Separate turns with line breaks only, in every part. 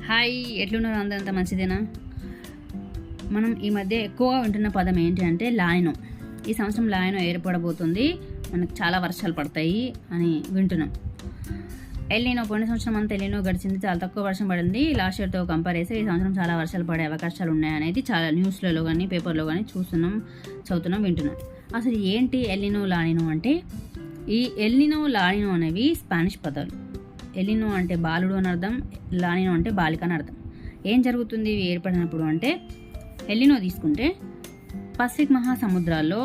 Hi, ఎట్లున్నారు అందరంతా మంచిదేనా? మనం ఈ మధ్య ఎక్కువగా వింటున్న పదం ఏంటి అంటే లాయనో. ఈ సంవత్సరం లాయనో ఏర్పడబోతుంది, మనకు చాలా వర్షాలు పడతాయి అని వింటున్నాం. ఎల్నినో పోయిన సంవత్సరం అంతా ఎల్నినో గడిచింది, చాలా తక్కువ వర్షం పడింది. లాస్ట్ ఇయర్తో కంపేర్ చేస్తే ఈ సంవత్సరం చాలా వర్షాలు పడే అవకాశాలు ఉన్నాయనేది చాలా న్యూస్లలో కానీ పేపర్లో కానీ చూస్తున్నాం, చదువుతున్నాం, వింటున్నాం. అసలు ఏంటి ఎల్నినో లానినో అంటే? ఈ ఎల్నినో లానినో అనేవి స్పానిష్ పదాలు. ఎలినో అంటే బాలుడు అని అర్థం, లానినో అంటే బాలిక అని అర్థం. ఏం జరుగుతుంది ఇవి ఏర్పడినప్పుడు అంటే, ఎలినో తీసుకుంటే పసిఫిక్ మహాసముద్రాల్లో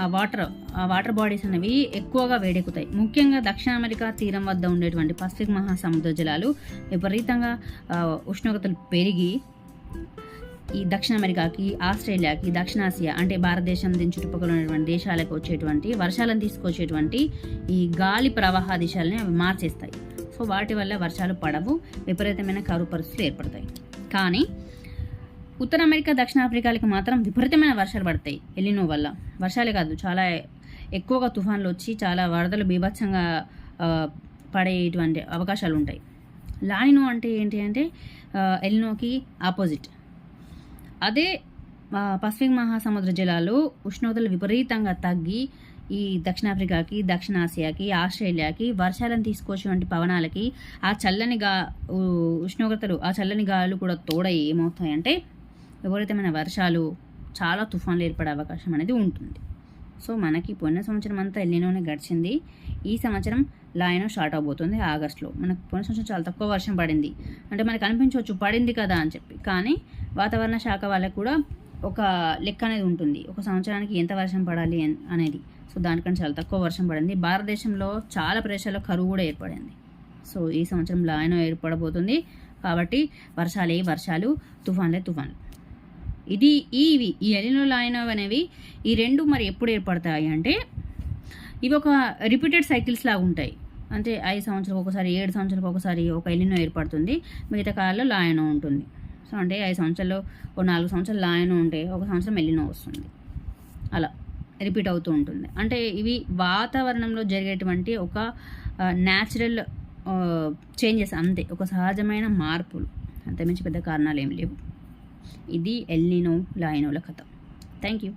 ఆ వాటర్ బాడీస్ అనేవి ఎక్కువగా వేడెక్కుతాయి. ముఖ్యంగా దక్షిణ అమెరికా తీరం వద్ద ఉండేటువంటి పసిఫిక్ మహాసముద్ర జలాలు విపరీతంగా ఉష్ణోగ్రతలు పెరిగి ఈ దక్షిణ అమెరికాకి, ఆస్ట్రేలియాకి, దక్షిణాసియా అంటే భారతదేశం దీని చుట్టుపక్కల ఉన్నటువంటి దేశాలకు వచ్చేటువంటి వర్షాలను తీసుకొచ్చేటువంటి ఈ గాలి ప్రవాహ దిశల్ని అవి మార్చేస్తాయి. సో వాటి వల్ల వర్షాలు పడవు, విపరీతమైన కరువు పరిస్థితులు ఏర్పడతాయి. కానీ ఉత్తర అమెరికా, దక్షిణాఫ్రికాలకు మాత్రం విపరీతమైన వర్షాలు పడతాయి ఎలినో వల్ల. వర్షాలే కాదు, చాలా ఎక్కువగా తుఫాన్లు వచ్చి చాలా వరదలు బీభత్సంగా పడేటువంటి అవకాశాలు ఉంటాయి. లానినో అంటే ఏంటి అంటే ఎలినోకి ఆపోజిట్. అదే పసిఫిక్ మహాసముద్ర జలాలు ఉష్ణోగ్రతలు విపరీతంగా తగ్గి ఈ దక్షిణాఫ్రికాకి, దక్షిణాసియాకి, ఆస్ట్రేలియాకి వర్షాలను తీసుకొచ్చేటువంటి పవనాలకి ఆ చల్లని ఉష్ణోగ్రతలు, ఆ చల్లని గాలులు కూడా తోడయి ఏమవుతాయంటే విపరీతమైన వర్షాలు, చాలా తుఫాన్లు ఏర్పడే అవకాశం అనేది ఉంటుంది. సో మనకి పోయిన సంవత్సరం అంతా ఎల్నినోనే గడిచింది. ఈ సంవత్సరం లాయనో స్టార్ట్ అవబోతుంది ఆగస్టులో. మనకు పోయిన సంవత్సరం చాలా తక్కువ వర్షం పడింది అంటే మనకు అనిపించవచ్చు పడింది కదా అని చెప్పి, కానీ వాతావరణ శాఖ వాళ్ళకు కూడా ఒక లెక్క అనేది ఉంటుంది, ఒక సంవత్సరానికి ఎంత వర్షం పడాలి అనేది. సో దానికంటే చాలా తక్కువ వర్షం పడింది. భారతదేశంలో చాలా ప్రదేశాల్లో కరువు కూడా ఏర్పడింది. సో ఈ సంవత్సరం లాయనో ఏర్పడబోతుంది కాబట్టి వర్షాలు, తుఫాన్లే తుఫాన్లు. ఈ ఎలినో లాయనో అనేవి ఈ రెండు మరి ఎప్పుడు ఏర్పడతాయి అంటే, ఇవి ఒక రిపీటెడ్ సైకిల్స్ లాగా ఉంటాయి. అంటే 5 సంవత్సరాలకు ఒకసారి, 7 సంవత్సరాలకు ఒకసారి ఒక ఎలినో ఏర్పడుతుంది, మిగతా కాలంలో లాయనో ఉంటుంది. సో అంటే 5 సంవత్సరాల్లో 4 సంవత్సరాలు లాయనో ఉంటే ఒక సంవత్సరం ఎలినో వస్తుంది. అలా రిపీట్ అవుతూ ఉంటుంది. అంటే ఇవి వాతావరణంలో జరిగేటువంటి ఒక న్యాచురల్ చేంజెస్ అంతే, ఒక సహజమైన మార్పులు, అంతమించి పెద్ద కారణాలు ఏమి లేవు. ఇది ఎల్నినో లాయనోల కథ. Thank you.